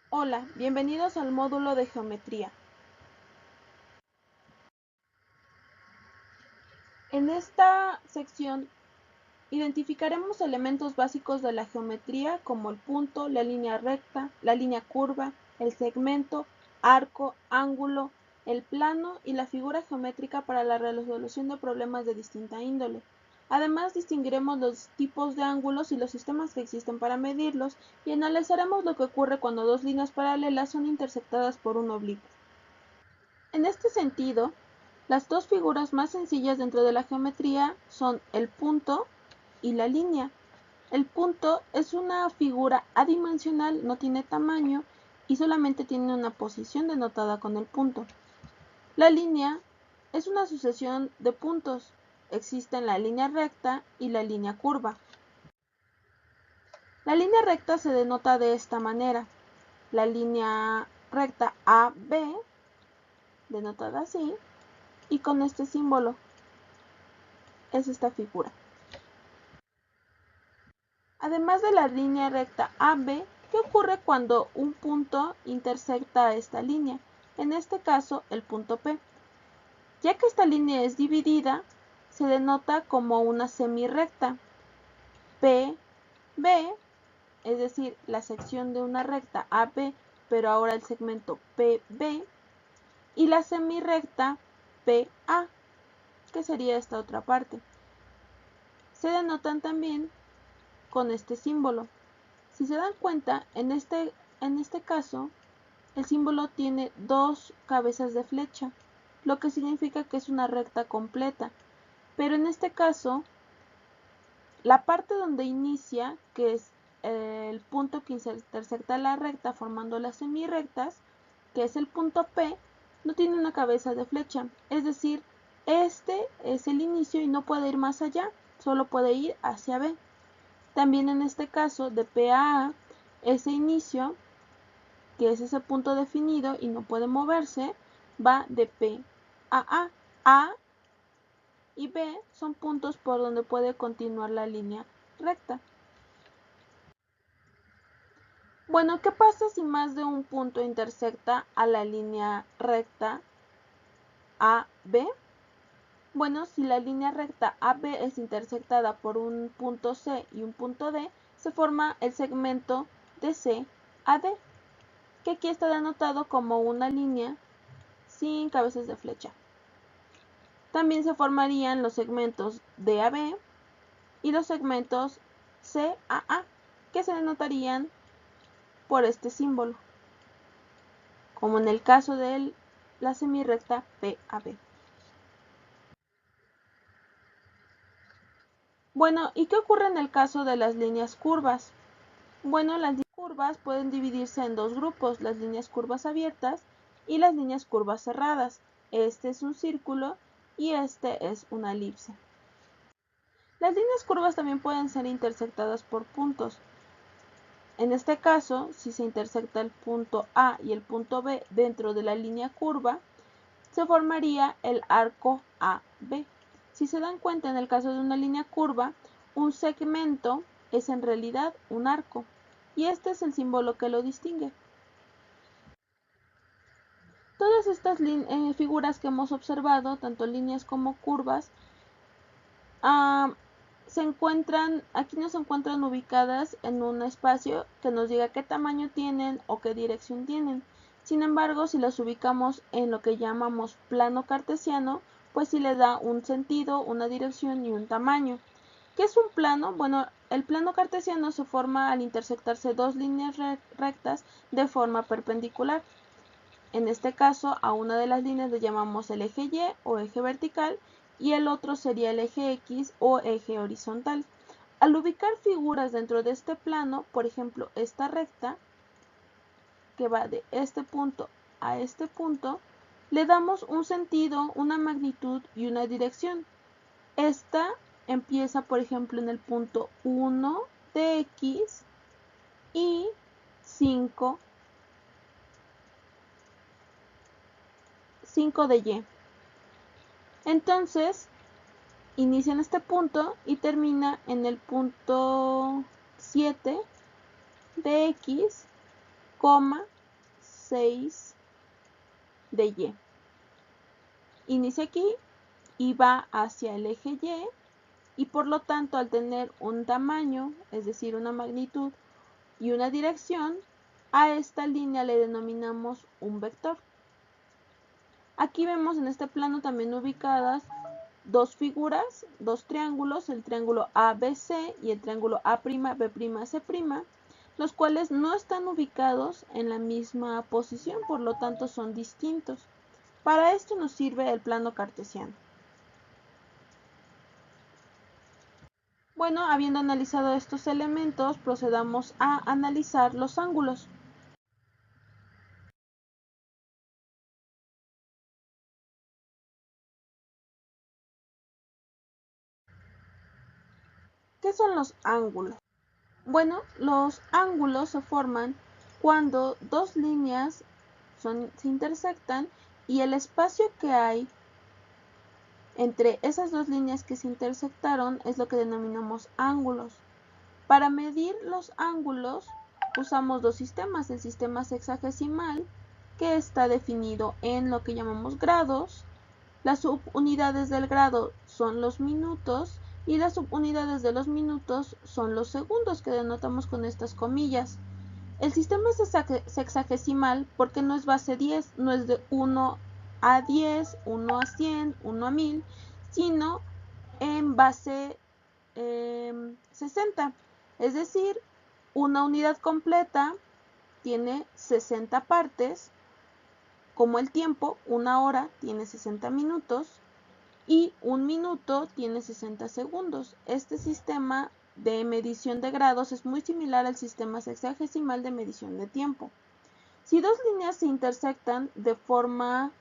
Hola, bienvenidos al módulo de geometría. En esta sección identificaremos elementos básicos de la geometría como el punto, la línea recta, la línea curva, el segmento, arco, ángulo, el plano y la figura geométrica para la resolución de problemas de distinta índole. Además, distinguiremos los tipos de ángulos y los sistemas que existen para medirlos y analizaremos lo que ocurre cuando dos líneas paralelas son intersectadas por un oblicuo. En este sentido, las dos figuras más sencillas dentro de la geometría son el punto y la línea. El punto es una figura adimensional, no tiene tamaño y solamente tiene una posición denotada con el punto. La línea es una sucesión de puntos. Existen la línea recta y la línea curva. La línea recta se denota de esta manera. La línea recta AB, denotada así, y con este símbolo. Es esta figura. Además de la línea recta AB, ¿qué ocurre cuando un punto intersecta esta línea? En este caso, el punto P. Ya que esta línea es dividida, se denota como una semirrecta. PB, es decir, la sección de una recta AB, pero ahora el segmento PB, y la semirrecta PA, que sería esta otra parte. Se denotan también con este símbolo. Si se dan cuenta, en este caso, el símbolo tiene dos cabezas de flecha, lo que significa que es una recta completa. Pero en este caso, la parte donde inicia, que es el punto que intersecta la recta formando las semirrectas, que es el punto P, no tiene una cabeza de flecha. Es decir, este es el inicio y no puede ir más allá, solo puede ir hacia B. También en este caso, de P a A, ese inicio, que es ese punto definido y no puede moverse, va de P a A. A y B son puntos por donde puede continuar la línea recta. Bueno, ¿qué pasa si más de un punto intersecta a la línea recta AB? Bueno, si la línea recta AB es intersectada por un punto C y un punto D, se forma el segmento de C a D, que aquí está denotado como una línea sin cabezas de flecha. También se formarían los segmentos D a B y los segmentos C a A, que se denotarían por este símbolo, como en el caso de la semirrecta P a B. Bueno, ¿y qué ocurre en el caso de las líneas curvas? Bueno, las líneas curvas pueden dividirse en dos grupos, las líneas curvas abiertas y las líneas curvas cerradas. Este es un círculo y este es una elipse. Las líneas curvas también pueden ser intersectadas por puntos. En este caso, si se intersecta el punto A y el punto B dentro de la línea curva, se formaría el arco AB. Si se dan cuenta, en el caso de una línea curva, un segmento es en realidad un arco, y este es el símbolo que lo distingue. Todas estas figuras que hemos observado, tanto líneas como curvas, aquí no se encuentran ubicadas en un espacio que nos diga qué tamaño tienen o qué dirección tienen. Sin embargo, si las ubicamos en lo que llamamos plano cartesiano, pues sí le da un sentido, una dirección y un tamaño. ¿Qué es un plano? Bueno, el plano cartesiano se forma al intersectarse dos líneas rectas de forma perpendicular. En este caso, a una de las líneas le llamamos el eje Y o eje vertical y el otro sería el eje X o eje horizontal. Al ubicar figuras dentro de este plano, por ejemplo, esta recta, que va de este punto a este punto, le damos un sentido, una magnitud y una dirección. Esta empieza, por ejemplo, en el punto 1 de X y 5 de Y. Entonces, inicia en este punto y termina en el punto 7 de X, 6 de Y. Inicia aquí y va hacia el eje y por lo tanto al tener un tamaño, es decir, una magnitud y una dirección, a esta línea le denominamos un vector. Aquí vemos en este plano también ubicadas dos figuras, dos triángulos, el triángulo ABC y el triángulo A'B'C', los cuales no están ubicados en la misma posición, por lo tanto son distintos. Para esto nos sirve el plano cartesiano. Bueno, habiendo analizado estos elementos, procedamos a analizar los ángulos. ¿Qué son los ángulos? Bueno, los ángulos se forman cuando dos líneas se intersectan y el espacio que hay entre esas dos líneas que se intersectaron es lo que denominamos ángulos. Para medir los ángulos usamos dos sistemas, el sistema sexagesimal, que está definido en lo que llamamos grados. Las subunidades del grado son los minutos y las subunidades de los minutos son los segundos, que denotamos con estas comillas. El sistema sexagesimal, porque no es base 10, no es de 1 a 10, 1 a 100, 1 a 1000, sino en base 60. Es decir, una unidad completa tiene 60 partes, como el tiempo, una hora tiene 60 minutos y un minuto tiene 60 segundos. Este sistema de medición de grados es muy similar al sistema sexagesimal de medición de tiempo. Si dos líneas se intersectan de forma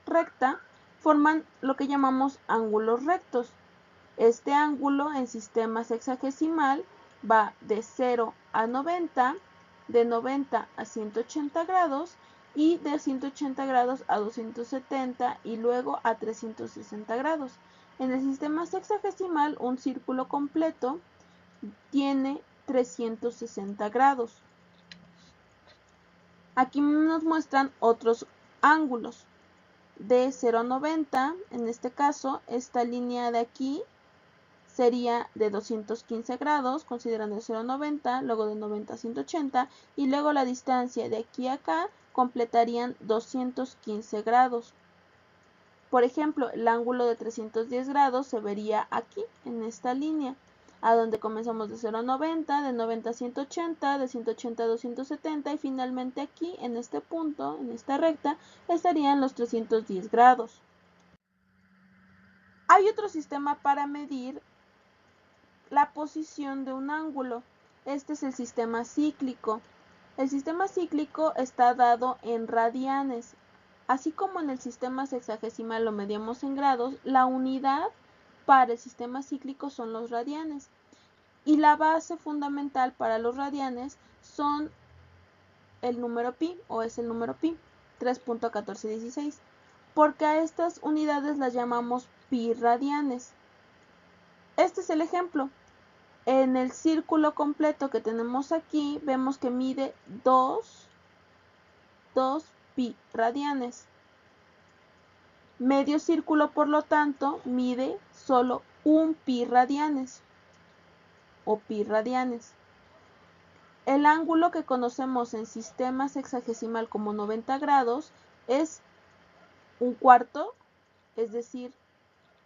recta, forman lo que llamamos ángulos rectos. Este ángulo en sistema sexagesimal va de 0 a 90, de 90 a 180 grados y de 180 grados a 270 y luego a 360 grados. En el sistema sexagesimal, un círculo completo tiene 360 grados. Aquí nos muestran otros ángulos. De 0 a 90, en este caso, esta línea de aquí sería de 215 grados, considerando el 0 a 90, luego de 90 a 180, y luego la distancia de aquí a acá completarían 215 grados. Por ejemplo, el ángulo de 310 grados se vería aquí, en esta línea, a donde comenzamos de 0 a 90, de 90 a 180, de 180 a 270, y finalmente aquí, en este punto, en esta recta, estarían los 310 grados. Hay otro sistema para medir la posición de un ángulo. Este es el sistema cíclico. El sistema cíclico está dado en radianes. Así como en el sistema sexagesimal lo medíamos en grados, la unidad para el sistema cíclico son los radianes. Y la base fundamental para los radianes son el número pi, o es el número pi, 3.1416, porque a estas unidades las llamamos pi radianes. Este es el ejemplo. En el círculo completo que tenemos aquí, vemos que mide 2 pi radianes. Medio círculo, por lo tanto, mide solo 1 pi radianes o pi radianes. El ángulo que conocemos en sistema sexagesimal como 90 grados es un cuarto, es decir,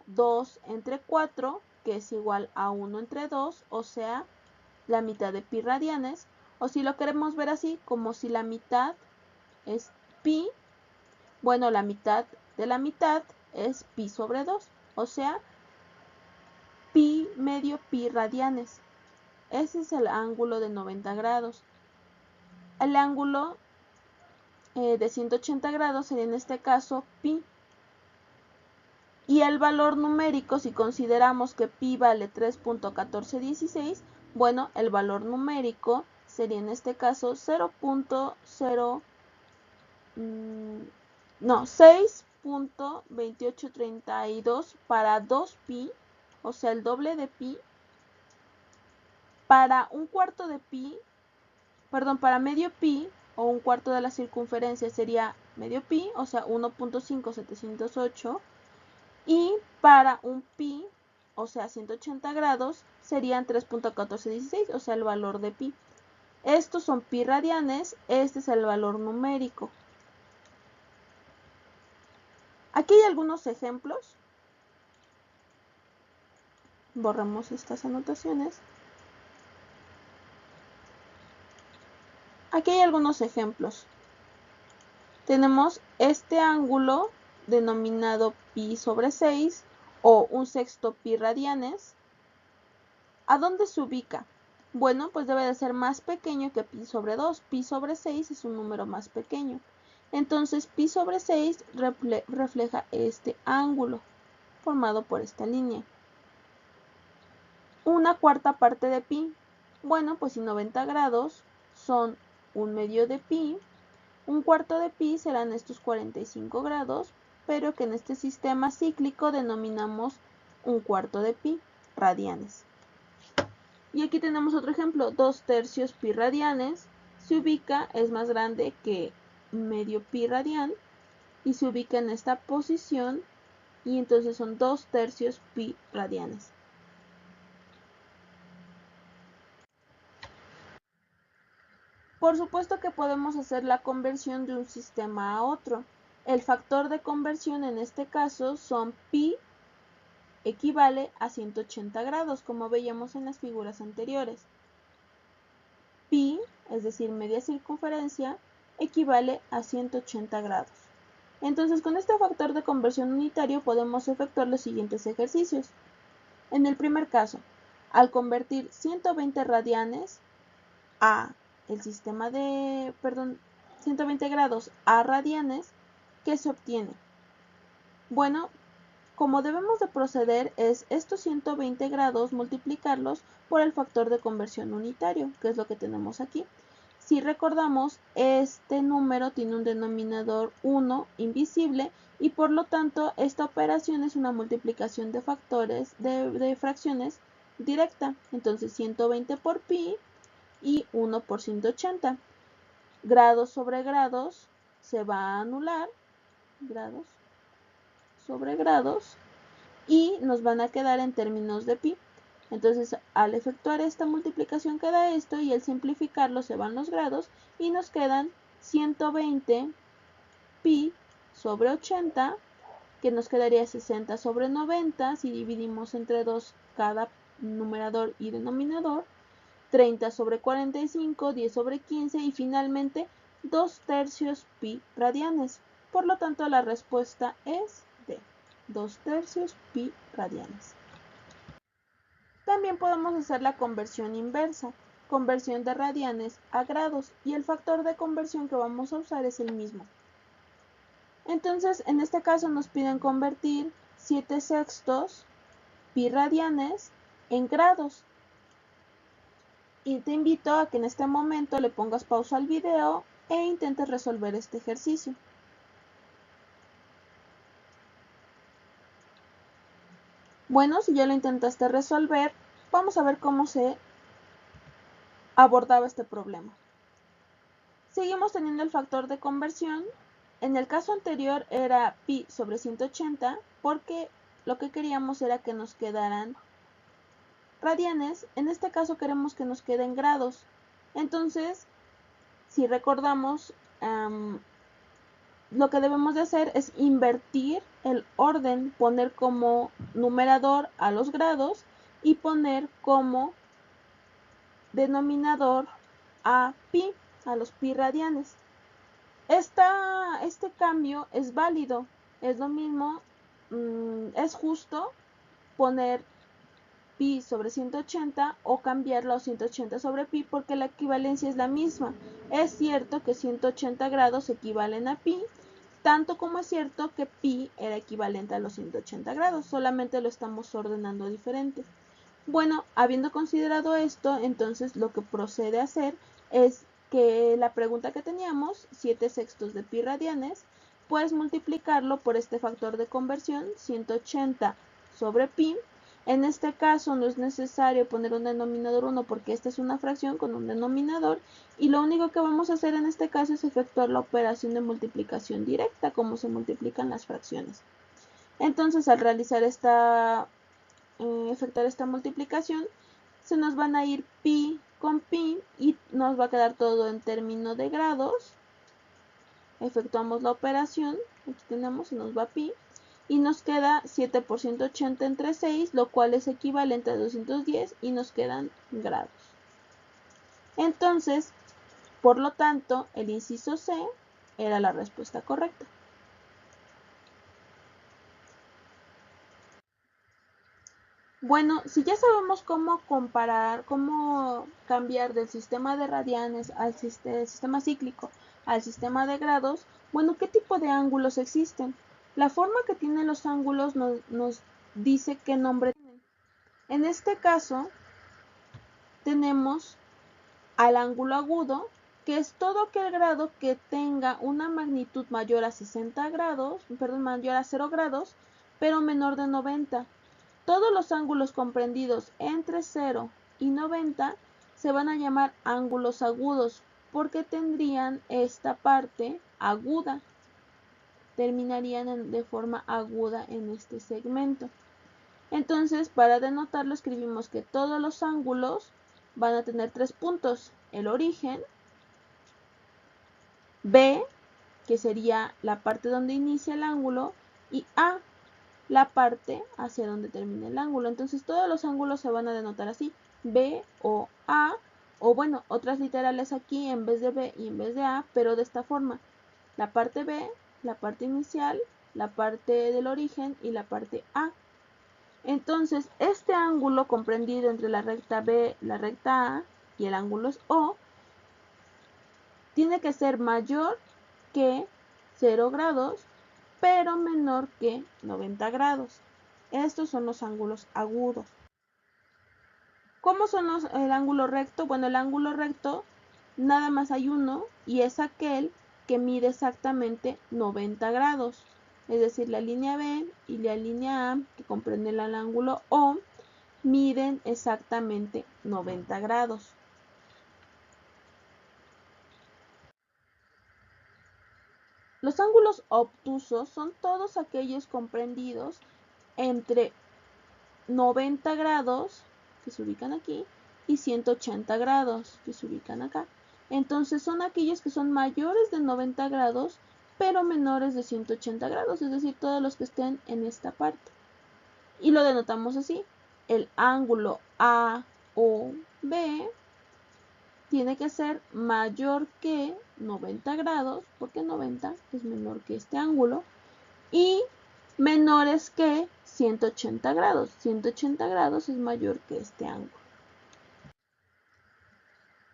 2 entre 4, que es igual a 1 entre 2, o sea, la mitad de pi radianes. O si lo queremos ver así, como si la mitad es pi, bueno, la mitad de la mitad es pi sobre 2, o sea, pi medio pi radianes. Ese es el ángulo de 90 grados. El ángulo de 180 grados sería en este caso pi. Y el valor numérico, si consideramos que pi vale 3.1416, bueno, el valor numérico sería en este caso 6.2832 para 2pi, o sea, el doble de pi. Para un cuarto de pi, perdón, para medio pi o un cuarto de la circunferencia sería medio pi, o sea 1.5708, y para un pi, o sea 180 grados, serían 3.1416, o sea el valor de pi. Estos son pi radianes, este es el valor numérico. Aquí hay algunos ejemplos. Borramos estas anotaciones. Aquí hay algunos ejemplos. Tenemos este ángulo denominado pi sobre 6 o un sexto pi radianes. ¿A dónde se ubica? Bueno, pues debe de ser más pequeño que pi sobre 2. Pi sobre 6 es un número más pequeño. Entonces pi sobre 6 refleja este ángulo formado por esta línea. Una cuarta parte de pi. Bueno, pues si 90 grados son un medio de pi, un cuarto de pi serán estos 45 grados, pero que en este sistema cíclico denominamos un cuarto de pi radianes. Y aquí tenemos otro ejemplo, 2/3 pi radianes, se ubica, es más grande que medio pi radian, y se ubica en esta posición, y entonces son 2/3 pi radianes. Por supuesto que podemos hacer la conversión de un sistema a otro. El factor de conversión en este caso son pi equivale a 180 grados, como veíamos en las figuras anteriores. Pi, es decir, media circunferencia, equivale a 180 grados. Entonces, con este factor de conversión unitario podemos efectuar los siguientes ejercicios. En el primer caso, al convertir 120 radianes a el sistema de, 120 grados a radianes, ¿qué se obtiene? Bueno, como debemos de proceder es estos 120 grados multiplicarlos por el factor de conversión unitario, que es lo que tenemos aquí. Si recordamos, este número tiene un denominador 1 invisible y por lo tanto esta operación es una multiplicación de factores de fracciones directa. Entonces 120 por pi y 1 por 180. Grados sobre grados se va a anular, grados sobre grados, y nos van a quedar en términos de pi. Entonces, al efectuar esta multiplicación queda esto y al simplificarlo se van los grados y nos quedan 120 pi sobre 80, que nos quedaría 60 sobre 90 si dividimos entre 2 cada numerador y denominador, 30 sobre 45, 10 sobre 15 y finalmente 2/3 pi radianes. Por lo tanto, la respuesta es D, 2/3 pi radianes. También podemos hacer la conversión inversa, conversión de radianes a grados, y el factor de conversión que vamos a usar es el mismo. Entonces, en este caso nos piden convertir 7/6 pi radianes en grados. Y te invito a que en este momento le pongas pausa al video e intentes resolver este ejercicio. Bueno, si ya lo intentaste resolver, vamos a ver cómo se abordaba este problema. Seguimos teniendo el factor de conversión. En el caso anterior era pi sobre 180 porque lo que queríamos era que nos quedaran radianes. En este caso queremos que nos queden grados. Entonces, si recordamos, lo que debemos de hacer es invertir el orden, poner como numerador a los grados y poner como denominador a pi, a los pi radianes. Este cambio es válido, es lo mismo, es justo poner pi sobre 180 o cambiarlo a 180 sobre pi porque la equivalencia es la misma. Es cierto que 180 grados equivalen a pi, tanto como es cierto que pi era equivalente a los 180 grados, solamente lo estamos ordenando diferente. Bueno, habiendo considerado esto, entonces lo que procede a hacer es que la pregunta que teníamos, 7/6 de pi radianes, pues multiplicarlo por este factor de conversión, 180 sobre pi, En este caso no es necesario poner un denominador 1 porque esta es una fracción con un denominador y lo único que vamos a hacer en este caso es efectuar la operación de multiplicación directa, como se multiplican las fracciones. Entonces al realizar efectuar esta multiplicación, se nos van a ir pi con pi y nos va a quedar todo en términos de grados. Efectuamos la operación, aquí tenemos, se nos va pi, y nos queda 7 por 180 entre 6, lo cual es equivalente a 210 y nos quedan grados. Entonces, por lo tanto, el inciso C era la respuesta correcta. Bueno, si ya sabemos cómo comparar, cómo cambiar del sistema de radianes al sistema cíclico al sistema de grados, bueno, ¿qué tipo de ángulos existen? La forma que tienen los ángulos nos dice qué nombre tienen. En este caso, tenemos al ángulo agudo, que es todo aquel grado que tenga una magnitud mayor a 60 grados, perdón, mayor a 0 grados, pero menor de 90. Todos los ángulos comprendidos entre 0 y 90 se van a llamar ángulos agudos porque tendrían esta parte aguda, terminarían de forma aguda en este segmento. Entonces, para denotarlo escribimos que todos los ángulos van a tener 3 puntos: el origen, B, que sería la parte donde inicia el ángulo, y A, la parte hacia donde termina el ángulo. Entonces todos los ángulos se van a denotar así: B o A, o bueno, otras literales aquí en vez de B y en vez de A, pero de esta forma: la parte B, la parte inicial, la parte del origen y la parte A. Entonces este ángulo comprendido entre la recta B, la recta A y el ángulo O tiene que ser mayor que 0 grados, pero menor que 90 grados. Estos son los ángulos agudos. ¿Cómo son el ángulo recto? Bueno, el ángulo recto nada más hay uno y es aquel que mide exactamente 90 grados. Es decir, la línea B y la línea A, que comprenden el ángulo O, miden exactamente 90 grados. Los ángulos obtusos son todos aquellos comprendidos entre 90 grados, que se ubican aquí, y 180 grados, que se ubican acá. Entonces son aquellos que son mayores de 90 grados, pero menores de 180 grados, es decir, todos los que estén en esta parte. Y lo denotamos así: el ángulo AOB tiene que ser mayor que 90 grados, porque 90 es menor que este ángulo, y menores que 180 grados. 180 grados es mayor que este ángulo.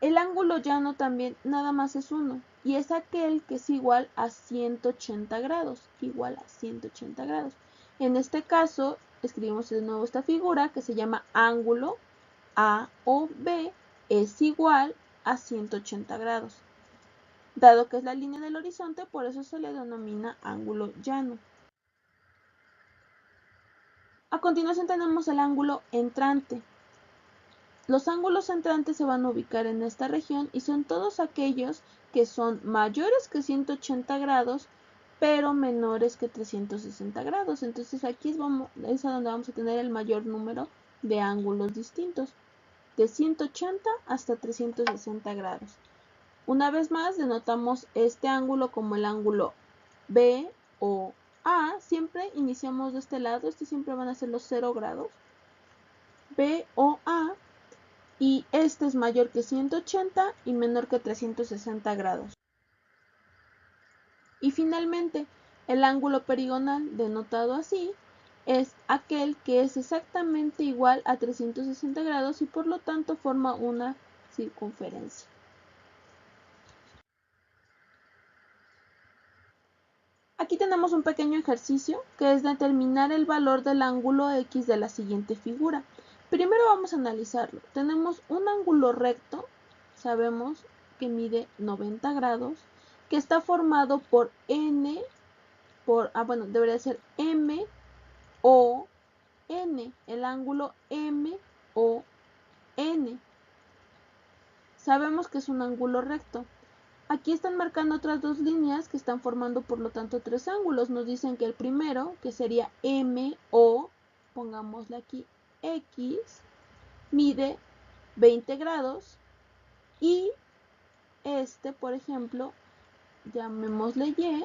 El ángulo llano también nada más es uno, y es aquel que es igual a 180 grados, igual a 180 grados. En este caso, escribimos de nuevo esta figura que se llama ángulo AOB es igual a 180 grados. Dado que es la línea del horizonte, por eso se le denomina ángulo llano. A continuación tenemos el ángulo entrante. Los ángulos entrantes se van a ubicar en esta región y son todos aquellos que son mayores que 180 grados, pero menores que 360 grados. Entonces aquí es a donde vamos a tener el mayor número de ángulos distintos, de 180 hasta 360 grados. Una vez más, denotamos este ángulo como el ángulo B o A. Siempre iniciamos de este lado, siempre van a ser los 0 grados. B o A, y este es mayor que 180 y menor que 360 grados. Y finalmente, el ángulo perigonal, denotado así, es aquel que es exactamente igual a 360 grados y por lo tanto forma una circunferencia. Aquí tenemos un pequeño ejercicio que es determinar el valor del ángulo X de la siguiente figura. Primero vamos a analizarlo. Tenemos un ángulo recto, sabemos que mide 90 grados, que está formado por debería ser M, O, N, el ángulo MON. Sabemos que es un ángulo recto. Aquí están marcando otras dos líneas que están formando por lo tanto tres ángulos. Nos dicen que el primero, que sería MO, pongámosle aquí X, mide 20 grados y este, por ejemplo, llamémosle Y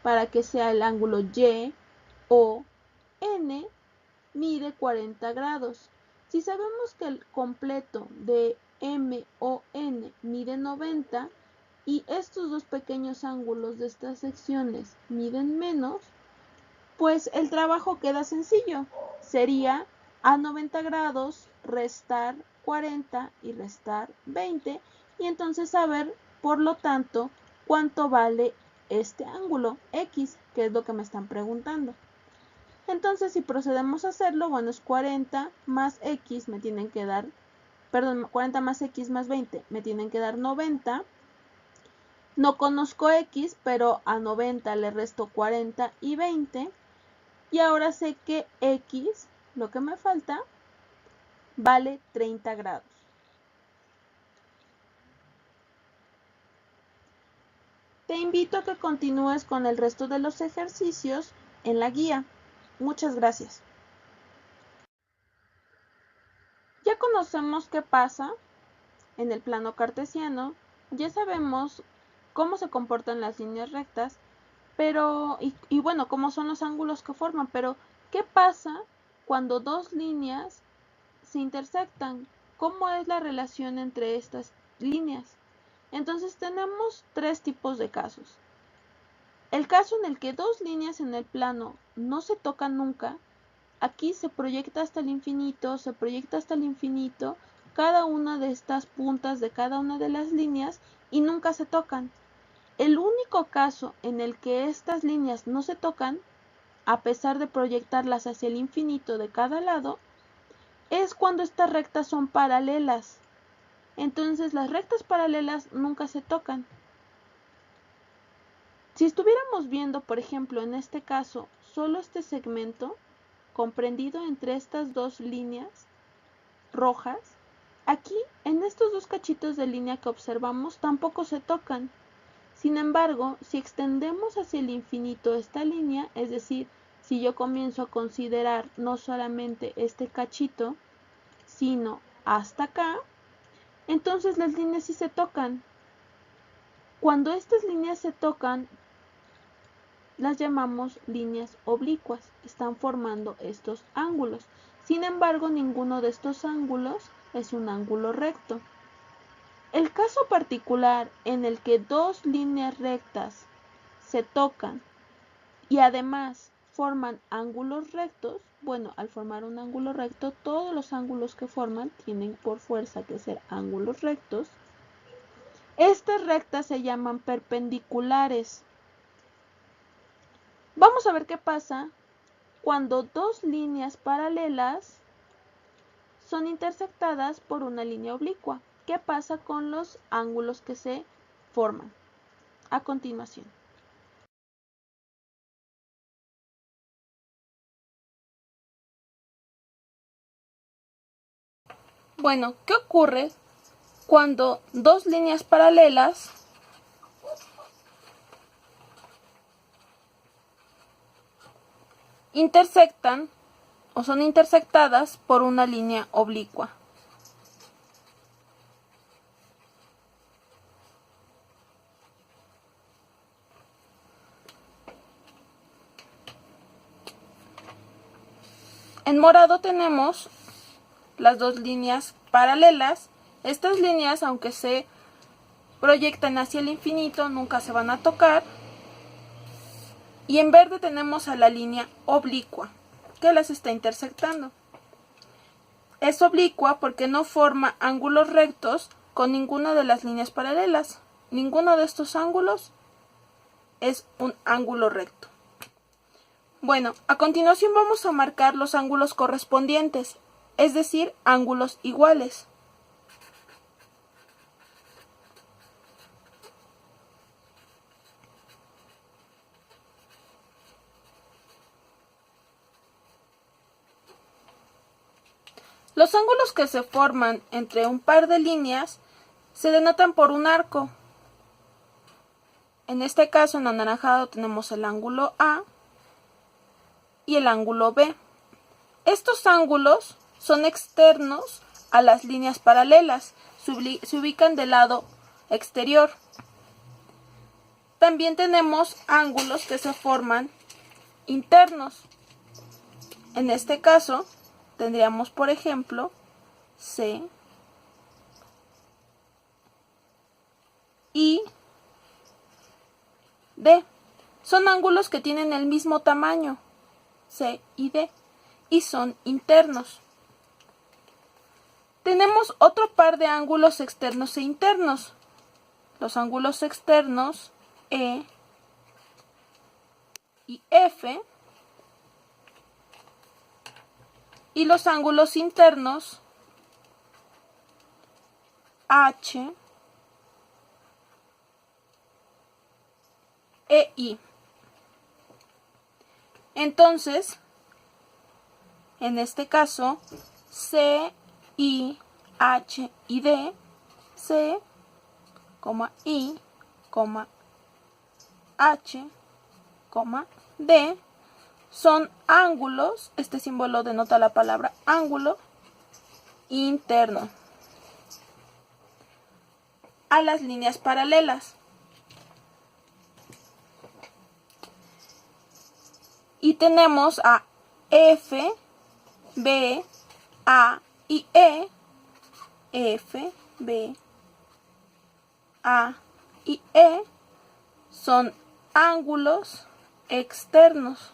para que sea el ángulo YON, mide 40 grados. Si sabemos que el completo de MON mide 90 y estos dos pequeños ángulos de estas secciones miden menos, pues el trabajo queda sencillo. Sería a 90 grados restar 40 y restar 20 y entonces saber, por lo tanto, cuánto vale este ángulo X, que es lo que me están preguntando. Entonces, si procedemos a hacerlo, bueno, es 40 más X me tienen que dar, perdón, 40 más X más 20 me tienen que dar 90. No conozco X, pero a 90 le resto 40 y 20. Y ahora sé que X, lo que me falta, vale 30 grados. Te invito a que continúes con el resto de los ejercicios en la guía. Muchas gracias. Ya conocemos qué pasa en el plano cartesiano, ya sabemos cómo se comportan las líneas rectas, pero y bueno, cómo son los ángulos que forman, pero ¿qué pasa cuando dos líneas se intersectan? ¿Cómo es la relación entre estas líneas? Entonces tenemos tres tipos de casos. El caso en el que dos líneas en el plano no se tocan nunca, aquí se proyecta hasta el infinito, cada una de estas puntas de cada una de las líneas y nunca se tocan. El único caso en el que estas líneas no se tocan, a pesar de proyectarlas hacia el infinito de cada lado, es cuando estas rectas son paralelas. Entonces las rectas paralelas nunca se tocan. Si estuviéramos viendo, por ejemplo, en este caso, solo este segmento comprendido entre estas dos líneas rojas, aquí en estos dos cachitos de línea que observamos tampoco se tocan. Sin embargo, si extendemos hacia el infinito esta línea, es decir, si yo comienzo a considerar no solamente este cachito, sino hasta acá, entonces las líneas sí se tocan. Cuando estas líneas se tocan, las llamamos líneas oblicuas, están formando estos ángulos. Sin embargo, ninguno de estos ángulos es un ángulo recto. El caso particular en el que dos líneas rectas se tocan y además forman ángulos rectos, bueno, al formar un ángulo recto, todos los ángulos que forman tienen por fuerza que ser ángulos rectos. Estas rectas se llaman perpendiculares. Vamos a ver qué pasa cuando dos líneas paralelas son intersectadas por una línea oblicua. ¿Qué pasa con los ángulos que se forman? A continuación. Bueno, ¿qué ocurre cuando dos líneas paralelas intersectan o son intersectadas por una línea oblicua? En morado tenemos las dos líneas paralelas. Estas líneas, aunque se proyectan hacia el infinito, nunca se van a tocar. Y en verde tenemos a la línea oblicua, que las está intersectando. Es oblicua porque no forma ángulos rectos con ninguna de las líneas paralelas. Ninguno de estos ángulos es un ángulo recto. Bueno, a continuación vamos a marcar los ángulos correspondientes, es decir, ángulos iguales. Los ángulos que se forman entre un par de líneas se denotan por un arco. En este caso, en anaranjado, tenemos el ángulo A y el ángulo B. Estos ángulos son externos a las líneas paralelas, se ubican del lado exterior. También tenemos ángulos que se forman internos. En este caso, tendríamos, por ejemplo, C y D. Son ángulos que tienen el mismo tamaño, C y D, y son internos. Tenemos otro par de ángulos externos e internos. Los ángulos externos E y F y los ángulos internos H e I. Entonces, en este caso, C, I, H y D, C, I, H, D, son ángulos, este símbolo denota la palabra ángulo, interno a las líneas paralelas. Y tenemos a F, B, A y E. F, B, A y E son ángulos externos.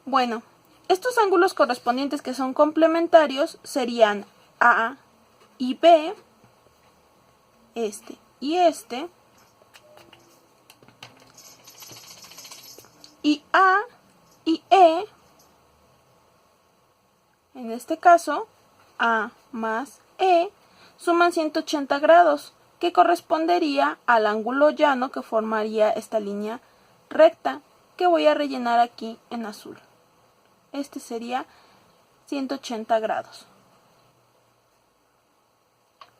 Bueno, estos ángulos correspondientes que son complementarios serían A y B, este y este, y A y E, en este caso, A más E, suman 180 grados, que correspondería al ángulo llano que formaría esta línea recta, que voy a rellenar aquí en azul. Este sería 180 grados.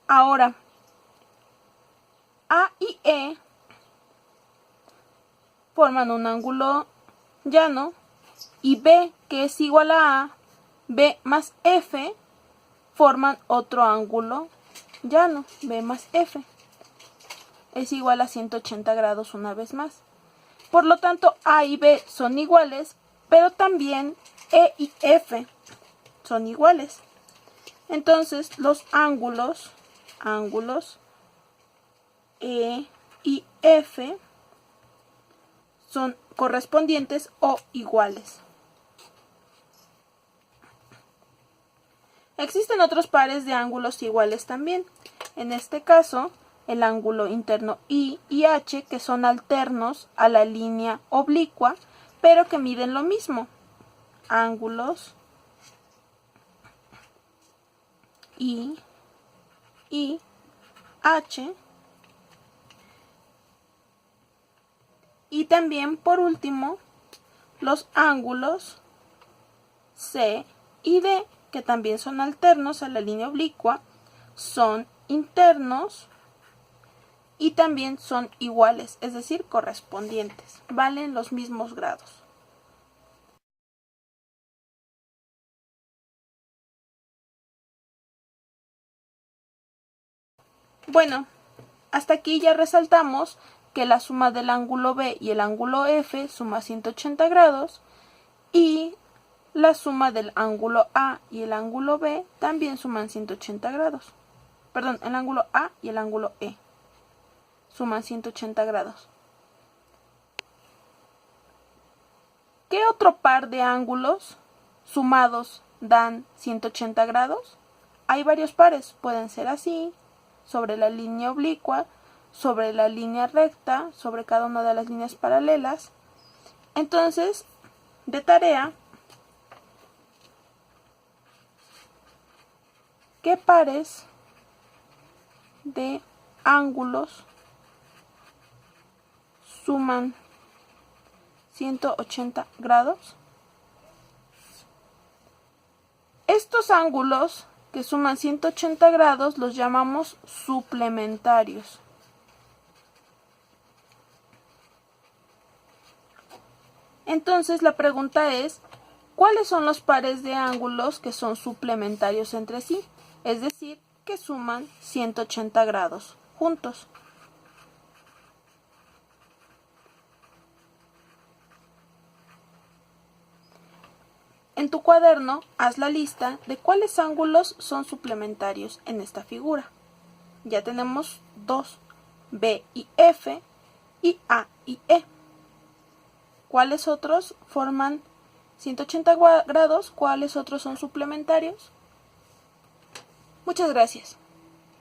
Ahora, A y E forman un ángulo llano y B, que es igual a B más F, forman otro ángulo llano, B más F. Es igual a 180 grados una vez más. Por lo tanto, A y B son iguales, pero también E y F son iguales. Entonces, los ángulos E y F son correspondientes o iguales. Existen otros pares de ángulos iguales también. En este caso, el ángulo interno I y H, que son alternos a la línea oblicua, pero que miden lo mismo. Ángulos I y H. Y también, por último, los ángulos C y D, que también son alternos a la línea oblicua, son internos y también son iguales, es decir, correspondientes, valen los mismos grados. Bueno, hasta aquí ya resaltamos que la suma del ángulo B y el ángulo F suma 180 grados y la suma del ángulo A y el ángulo B también suman 180 grados. Perdón, el ángulo A y el ángulo E suman 180 grados. ¿Qué otro par de ángulos sumados dan 180 grados? Hay varios pares, pueden ser así, sobre la línea oblicua, sobre la línea recta, sobre cada una de las líneas paralelas. Entonces, de tarea, ¿qué pares de ángulos suman 180 grados. Estos ángulos que suman 180 grados los llamamos suplementarios. Entonces la pregunta es, ¿cuáles son los pares de ángulos que son suplementarios entre sí? Es decir, que suman 180 grados juntos. En tu cuaderno, haz la lista de cuáles ángulos son suplementarios en esta figura. Ya tenemos dos, B y F, y A y E. ¿Cuáles otros forman 180 grados? ¿Cuáles otros son suplementarios? Muchas gracias.